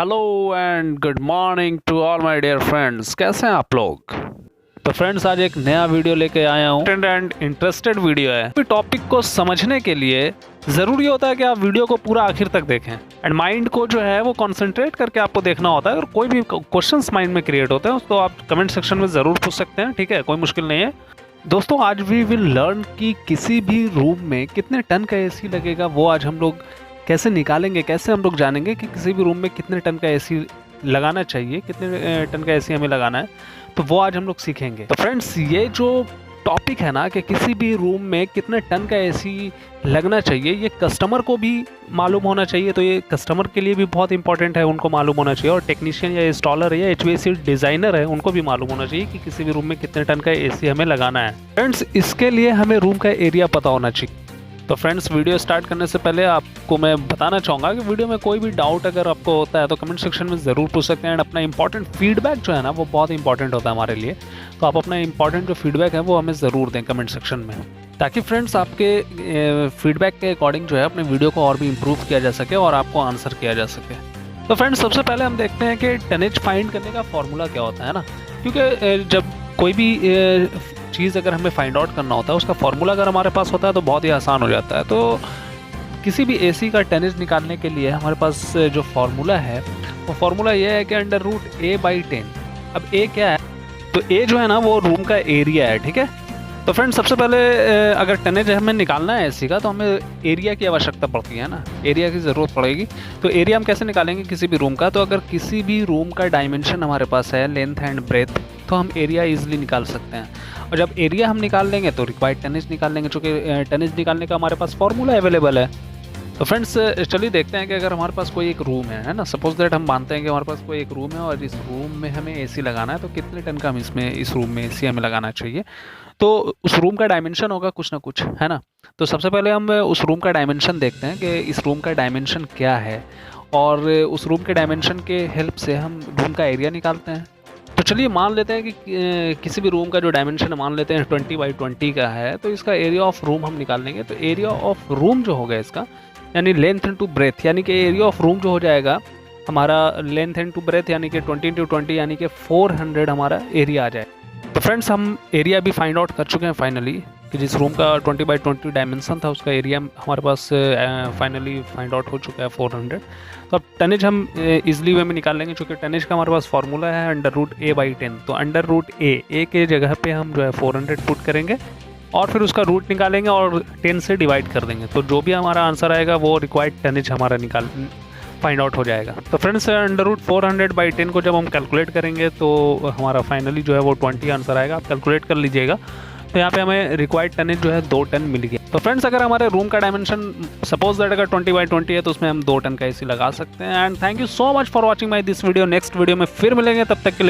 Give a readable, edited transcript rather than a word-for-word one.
Hello and good morning to all my dear friends. कैसे हैं आप लोग? तो फ्रेंड्स, आज एक नया वीडियो लेके आया हूँ एंड इंटरेस्टेड वीडियो है। टॉपिक को समझने के लिए ज़रूरी होता है कि आप वीडियो को पूरा आखिर तक देखें एंड माइंड को जो है वो कंसंट्रेट करके आपको देखना होता है। और कोई भी क्वेश्चंस माइंड में क्रिएट होते हैं तो आप कमेंट सेक्शन में ज़रूर पूछ सकते हैं, ठीक है? कोई मुश्किल नहीं है। दोस्तों, आज वी विल लर्न कि किसी भी रूम में कितने टन का एसी लगेगा। वो आज हम लोग कैसे निकालेंगे, कैसे हम लोग जानेंगे कि किसी भी रूम में कितने टन का एसी लगाना चाहिए, कितने टन का एसी हमें लगाना है, तो वो आज हम लोग सीखेंगे। तो फ्रेंड्स, ये जो टॉपिक है ना कि किसी भी रूम में कितने टन का एसी लगना चाहिए, ये कस्टमर को भी मालूम होना चाहिए। तो ये कस्टमर के लिए भी बहुत इंपॉर्टेंट है, उनको मालूम होना चाहिए। और टेक्नीशियन या इंस्टॉलर या HVAC डिज़ाइनर है, उनको भी मालूम होना चाहिए कि किसी भी रूम में कितने टन का एसी हमें लगाना है। फ्रेंड्स, इसके लिए हमें रूम का एरिया पता होना चाहिए। तो फ्रेंड्स, वीडियो स्टार्ट करने से पहले आपको मैं बताना चाहूँगा कि वीडियो में कोई भी डाउट अगर आपको होता है तो कमेंट सेक्शन में ज़रूर पूछ सकते हैं। एंड अपना इंपॉर्टेंट फीडबैक जो है ना वो बहुत इंपॉर्टेंट होता है हमारे लिए। तो आप अपना इंपॉर्टेंट जो फीडबैक है वो हमें ज़रूर दें कमेंट सेक्शन में, ताकि फ्रेंड्स आपके फीडबैक के अकॉर्डिंग जो है अपने वीडियो को और भी इम्प्रूव किया जा सके और आपको आंसर किया जा सके। तो फ्रेंड्स, सबसे पहले हम देखते हैं कि टनेज फाइंड करने का फॉर्मूला क्या होता है ना, क्योंकि जब कोई भी चीज़ अगर हमें फाइंड आउट करना होता है उसका फॉर्मूला अगर हमारे पास होता है तो बहुत ही आसान हो जाता है। तो किसी भी एसी का टनेज निकालने के लिए हमारे पास जो फार्मूला है वो फार्मूला ये है कि √A/10। अब A क्या है? तो A जो है ना वो रूम का एरिया है, ठीक है? तो फ्रेंड्स, सबसे पहले अगर टनेज हमें निकालना है एसी का तो हमें एरिया की आवश्यकता पड़ती है ना, एरिया की ज़रूरत पड़ेगी। तो एरिया हम कैसे निकालेंगे किसी भी रूम का? तो अगर किसी भी रूम का डायमेंशन हमारे पास है लेंथ एंड ब्रेथ, तो हम एरिया इजीली निकाल सकते हैं। और जब एरिया हम निकाल लेंगे तो रिक्वायर्ड टनेज निकाल लेंगे, चूँकि टनेज निकालने का हमारे पास फॉर्मूला अवेलेबल है। तो फ्रेंड्स, चलिए देखते हैं कि अगर हमारे पास कोई एक रूम है ना, सपोज दैट हम मानते हैं कि हमारे पास कोई एक रूम है और इस रूम में हमें एसी लगाना है, तो कितने टन का हम इस रूम में एसी हमें लगाना चाहिए। तो उस रूम का डायमेंशन होगा कुछ ना कुछ, है ना? तो सबसे पहले हम उस रूम का डायमेंशन देखते हैं कि इस रूम का डायमेंशन क्या है, और उस रूम के डायमेंशन के हेल्प से हम रूम का एरिया निकालते हैं। तो चलिए मान लेते हैं कि किसी भी रूम का जो डायमेंशन मान लेते हैं 20x20 का है, तो इसका एरिया ऑफ रूम हम निकाल लेंगे। तो एरिया ऑफ रूम जो होगा इसका, यानी लेंथ इनटू ब्रेथ, यानी कि एरिया ऑफ रूम जो हो जाएगा हमारा लेंथ इनटू ब्रेथ, यानी कि 20x20 यानी कि 400 हमारा एरिया आ जाए। तो फ्रेंड्स, हम एरिया भी फाइंड आउट कर चुके हैं फाइनली कि जिस रूम का 20x20 डायमेंशन था उसका एरिया हमारे पास फाइनली फाइंड आउट हो चुका है 400। तो अब टनेज हम इजीली वे में निकाल लेंगे, क्योंकि टनेज का हमारे पास फॉर्मूला है √A/10। तो √A के जगह पे हम जो है 400 पुट करेंगे और फिर उसका रूट निकालेंगे और 10 से डिवाइड कर देंगे। तो जो भी हमारा आंसर आएगा वो रिक्वायर्ड टनेज हमारा फाइंड आउट हो जाएगा। तो फ्रेंड्स, √400/10 को जब हम कैलकुलेट करेंगे तो हमारा फाइनली जो है वो 20 आंसर आएगा। आप कैलकुलेट कर लीजिएगा। तो यहाँ पे हमें रिक्वायर्ड टनेज जो है 2 टन मिल गया। तो फ्रेंड्स, अगर हमारे रूम का डायमेंशन सपोज दैट अगर 20x20 है तो उसमें हम 2 टन का एसी लगा सकते हैं। And thank you so much for watching my this video. Next video में फिर मिलेंगे, तब तक के लिए